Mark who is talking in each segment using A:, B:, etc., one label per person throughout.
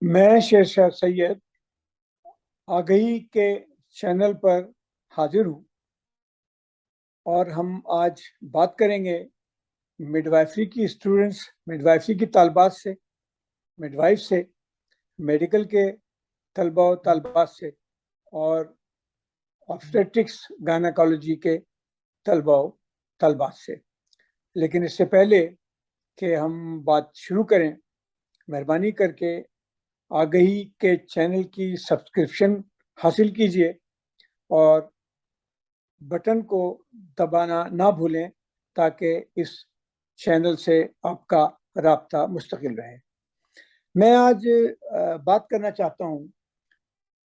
A: میں شیر شاہ سید آگہی کے چینل پر حاضر ہوں اور ہم آج بات کریں گے مڈ وائفری کی اسٹوڈنٹس، مڈ وائفری کی طالبات سے، مڈ وائف سے، میڈیکل کے طلباء و طالبات سے اور آبسٹیٹرکس گائنیکالوجی کے طلباء و طالبات سے۔ لیکن اس سے پہلے کہ ہم بات شروع کریں، مہربانی کر کے آگہی کے چینل کی سبسکرپشن حاصل کیجیے اور بٹن کو دبانا نہ بھولیں تاکہ اس چینل سے آپ کا رابطہ مستقل رہے۔ میں آج بات کرنا چاہتا ہوں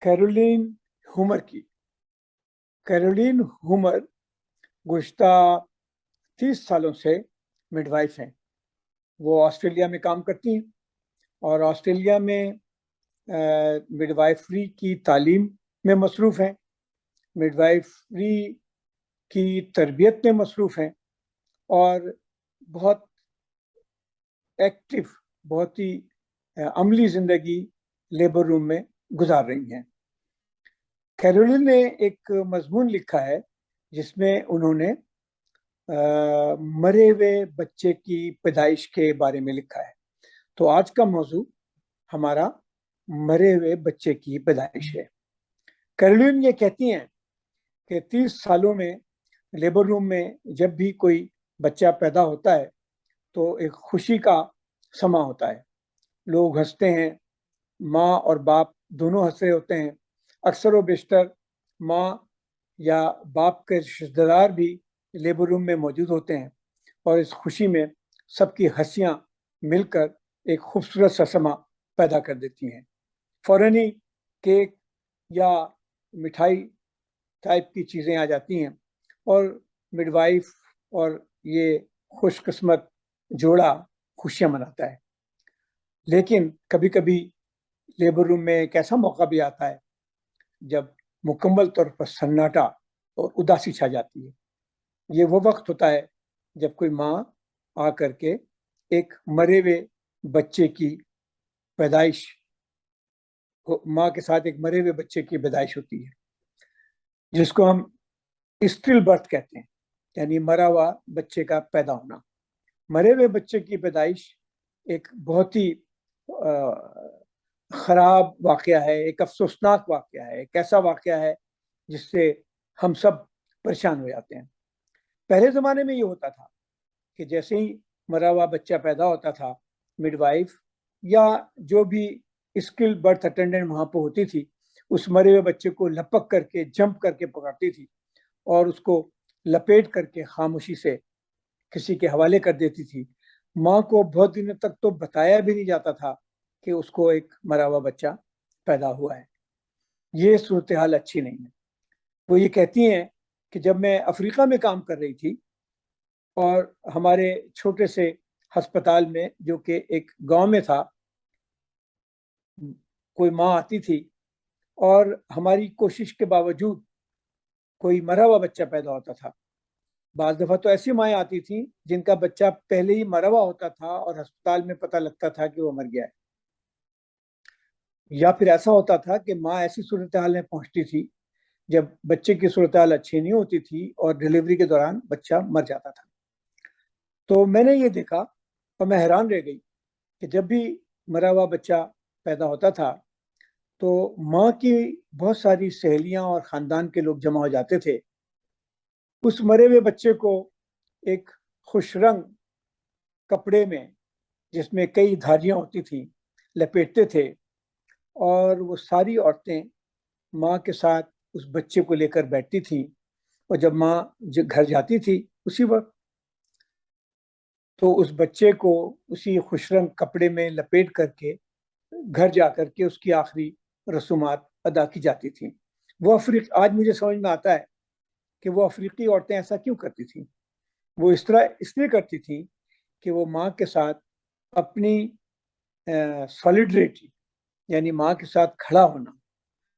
A: کیرولین ہومر کی۔ کیرولین ہومر گزشتہ 30 سالوں سے مڈ وائف ہیں۔ وہ آسٹریلیا میں کام کرتی ہیں اور آسٹریلیا میں مڈ وائفری کی تعلیم میں مصروف ہیں، مڈ وائفری کی تربیت میں مصروف ہیں اور بہت ایکٹیو، بہت ہی عملی زندگی لیبر روم میں گزار رہی ہیں۔ کیرولین نے ایک مضمون لکھا ہے جس میں انہوں نے مرے ہوئے بچے کی پیدائش کے بارے میں لکھا ہے۔ تو آج کا موضوع ہمارا مرے ہوئے بچے کی پیدائش ہے۔ کیرولین یہ کہتی ہیں کہ 30 سالوں میں لیبر روم میں جب بھی کوئی بچہ پیدا ہوتا ہے تو ایک خوشی کا سما ہوتا ہے، لوگ ہنستے ہیں، ماں اور باپ دونوں ہنس رہے ہوتے ہیں۔ اکثر و بیشتر ماں یا باپ کے رشتہ دار بھی لیبر روم میں موجود ہوتے ہیں اور اس خوشی میں سب کی ہنسیاں مل کر ایک خوبصورت سا سما پیدا کر دیتی ہیں۔ فوراً ہی کیک یا مٹھائی ٹائپ کی چیزیں آ جاتی ہیں اور مڈ وائف اور یہ خوش قسمت جوڑا خوشیاں مناتا ہے۔ لیکن کبھی کبھی لیبر روم میں ایک ایسا موقع بھی آتا ہے جب مکمل طور پر سناٹا اور اداسی چھا جاتی ہے۔ یہ وہ وقت ہوتا ہے جب کوئی ماں آ کر کے ایک مرے ہوئے بچے کی پیدائش، ماں کے ساتھ ایک مرے ہوئے بچے کی پیدائش ہوتی ہے، جس کو ہم اسٹل برتھ کہتے ہیں، یعنی مرا ہوا بچے کا پیدا ہونا۔ مرے ہوئے بچے کی پیدائش ایک بہت ہی خراب واقعہ ہے، ایک افسوسناک واقعہ ہے، ایک ایسا واقعہ ہے جس سے ہم سب پریشان ہو جاتے ہیں۔ پہلے زمانے میں یہ ہوتا تھا کہ جیسے ہی مرا ہوا بچہ پیدا ہوتا تھا، مڈ وائف یا جو بھی اسکل برتھ اٹینڈنٹ وہاں پہ ہوتی تھی اس مرے ہوئے بچے کو لپک کر کے، جمپ کر کے پکڑتی تھی اور اس کو لپیٹ کر کے خاموشی سے کسی کے حوالے کر دیتی تھی۔ ماں کو بہت دنوں تک تو بتایا بھی نہیں جاتا تھا کہ اس کو ایک مرا ہوا بچہ پیدا ہوا ہے۔ یہ صورتحال اچھی نہیں ہے۔ وہ یہ کہتی ہیں کہ جب میں افریقہ میں کام کر رہی تھی اور ہمارے چھوٹے سے ہسپتال میں جو کہ ایک گاؤں میں تھا، کوئی ماں آتی تھی اور ہماری کوشش کے باوجود کوئی مرا ہوا بچہ پیدا ہوتا تھا۔ بعض دفعہ تو ایسی مائیں آتی تھیں جن کا بچہ پہلے ہی مرا ہوا ہوتا تھا اور ہسپتال میں پتہ لگتا تھا کہ وہ مر گیا ہے، یا پھر ایسا ہوتا تھا کہ ماں ایسی صورتحال میں پہنچتی تھی جب بچے کی صورتحال اچھی نہیں ہوتی تھی اور ڈلیوری کے دوران بچہ مر جاتا تھا۔ تو میں نے یہ دیکھا اور میں حیران رہ گئی کہ جب بھی مرا ہوا بچہ پیدا ہوتا تھا تو ماں کی بہت ساری سہیلیاں اور خاندان کے لوگ جمع ہو جاتے تھے، اس مرے ہوئے بچے کو ایک خوش رنگ کپڑے میں جس میں کئی دھاریاں ہوتی تھیں لپیٹتے تھے اور وہ ساری عورتیں ماں کے ساتھ اس بچے کو لے کر بیٹھتی تھیں، اور جب ماں گھر جاتی تھی اسی وقت تو اس بچے کو اسی خوش رنگ کپڑے میں لپیٹ کر کے گھر جا کر کے اس کی آخری رسومات ادا کی جاتی تھیں۔ وہ آج مجھے سمجھ میں آتا ہے کہ وہ افریقی عورتیں ایسا کیوں کرتی تھیں۔ وہ اس طرح اس لیے کرتی تھیں کہ وہ ماں کے ساتھ اپنی سولیڈریٹی، یعنی ماں کے ساتھ کھڑا ہونا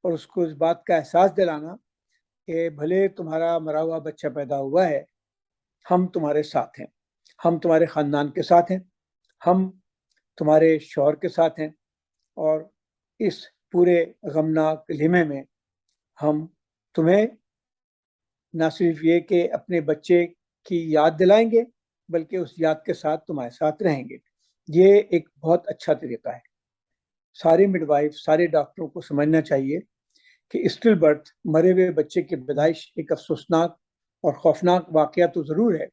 A: اور اس کو اس بات کا احساس دلانا کہ بھلے تمہارا مرا ہوا بچہ پیدا ہوا ہے، ہم تمہارے ساتھ ہیں، ہم تمہارے خاندان کے ساتھ ہیں، ہم تمہارے شوہر کے ساتھ ہیں اور اس پورے غمناک لمحے میں ہم تمہیں نہ صرف یہ کہ اپنے بچے کی یاد دلائیں گے بلکہ اس یاد کے ساتھ تمہارے ساتھ رہیں گے۔ یہ ایک بہت اچھا طریقہ ہے۔ سارے مڈ وائف، سارے ڈاکٹروں کو سمجھنا چاہیے کہ اسٹل برتھ، مرے ہوئے بچے کی پیدائش ایک افسوسناک اور خوفناک واقعہ تو ضرور ہے،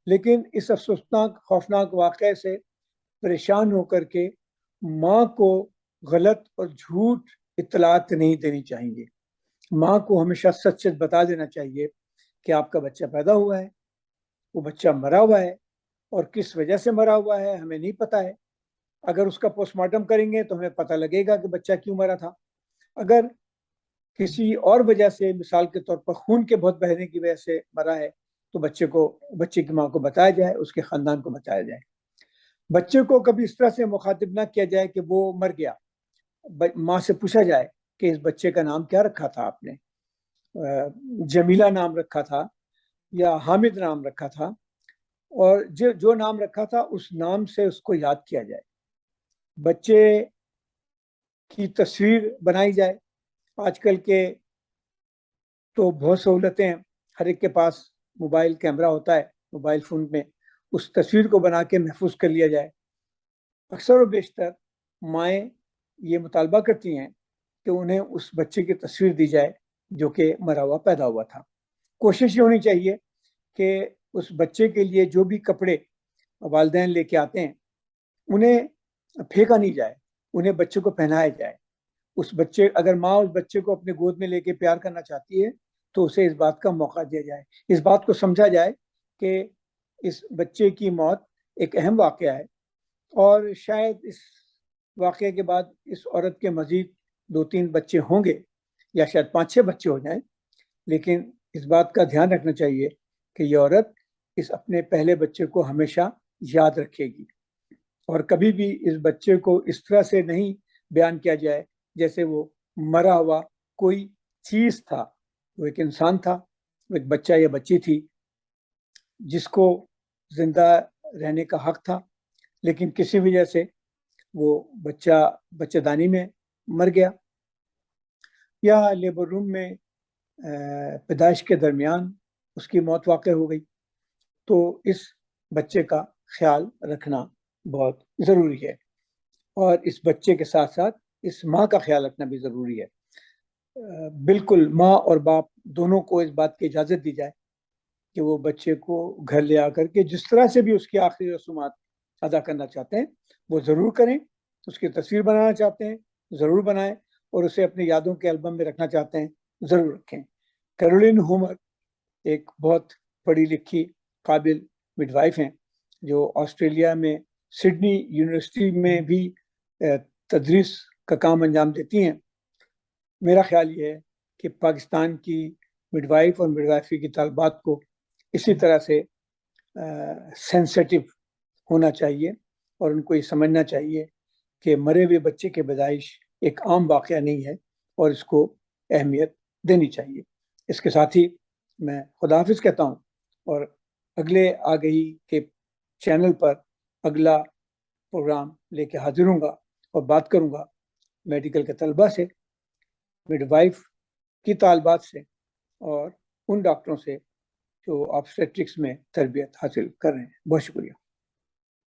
A: لیکن اس افسوسناک خوفناک واقعے سے پریشان ہو کر کے ماں کو غلط اور جھوٹ اطلاعات نہیں دینی چاہیے۔ ماں کو ہمیشہ سچ سچ بتا دینا چاہیے کہ آپ کا بچہ پیدا ہوا ہے، وہ بچہ مرا ہوا ہے، اور کس وجہ سے مرا ہوا ہے ہمیں نہیں پتا ہے۔ اگر اس کا پوسٹ مارٹم کریں گے تو ہمیں پتہ لگے گا کہ بچہ کیوں مرا تھا۔ اگر کسی اور وجہ سے، مثال کے طور پر خون کے بہت بہنے کی وجہ سے مرا ہے، تو بچے کی ماں کو بتایا جائے، اس کے خاندان کو بتایا جائے۔ بچے کو کبھی اس طرح سے مخاطب نہ کیا جائے کہ وہ مر گیا۔ ماں سے پوچھا جائے کہ اس بچے کا نام کیا رکھا تھا آپ نے؟ جمیلہ نام رکھا تھا یا حامد نام رکھا تھا، اور جو نام رکھا تھا اس نام سے اس کو یاد کیا جائے۔ بچے کی تصویر بنائی جائے۔ آج کل کے تو بہت سہولتیں ہیں، ہر ایک کے پاس موبائل کیمرہ ہوتا ہے، موبائل فون میں اس تصویر کو بنا کے محفوظ کر لیا جائے۔ اکثر و بیشتر مائیں یہ مطالبہ کرتی ہیں کہ انہیں اس بچے کی تصویر دی جائے جو کہ مرا ہوا پیدا ہوا تھا۔ کوشش یہ ہونی چاہیے کہ اس بچے کے لیے جو بھی کپڑے والدین لے کے آتے ہیں انہیں پھینکا نہیں جائے، انہیں بچے کو پہنایا جائے۔ اگر ماں اس بچے کو اپنے گود میں لے کے پیار کرنا چاہتی ہے تو اسے اس بات کا موقع دیا جائے، اس بات کو سمجھا جائے کہ اس بچے کی موت ایک اہم واقعہ ہے، اور شاید اس واقعے کے بعد اس عورت کے مزید 2-3 بچے ہوں گے، یا شاید 5-6 بچے ہو جائیں، لیکن اس بات کا دھیان رکھنا چاہیے کہ یہ عورت اس اپنے پہلے بچے کو ہمیشہ یاد رکھے گی، اور کبھی بھی اس بچے کو اس طرح سے نہیں بیان کیا جائے جیسے وہ مرا ہوا کوئی چیز تھا۔ وہ ایک انسان تھا، وہ ایک بچہ یا بچی تھی جس کو زندہ رہنے کا حق تھا، لیکن کسی وجہ سے وہ بچہ دانی میں مر گیا، یا لیبر روم میں پیدائش کے درمیان اس کی موت واقع ہو گئی۔ تو اس بچے کا خیال رکھنا بہت ضروری ہے، اور اس بچے کے ساتھ ساتھ اس ماں کا خیال رکھنا بھی ضروری ہے۔ بالکل ماں اور باپ دونوں کو اس بات کی اجازت دی جائے کہ وہ بچے کو گھر لے آ کر کے جس طرح سے بھی اس کی آخری رسومات ادا کرنا چاہتے ہیں وہ ضرور کریں۔ اس کی تصویر بنانا چاہتے ہیں ضرور بنائیں، اور اسے اپنی یادوں کے البم میں رکھنا چاہتے ہیں ضرور رکھیں۔ کیرولین ہومر ایک بہت پڑھی لکھی قابل مڈ وائف ہیں جو آسٹریلیا میں سڈنی یونیورسٹی میں بھی تدریس کا کام انجام دیتی ہیں۔ میرا خیال یہ ہے کہ پاکستان کی مڈ وائف اور مڈ وائفری کی طالبات کو اسی طرح سے سینسٹیو ہونا چاہیے، اور ان کو یہ سمجھنا چاہیے کہ مرے ہوئے بچے کی پیدائش ایک عام واقعہ نہیں ہے، اور اس کو اہمیت دینی چاہیے۔ اس کے ساتھ ہی میں خدا حافظ کہتا ہوں، اور اگلے آگہی کے چینل پر اگلا پروگرام لے کے حاضر ہوں گا اور بات کروں گا میڈیکل کے طلبہ سے، مڈ وائف کی طالبات سے، اور ان ڈاکٹروں سے جو آبسٹیٹرکس میں تربیت حاصل کر رہے ہیں۔ بہت شکریہ۔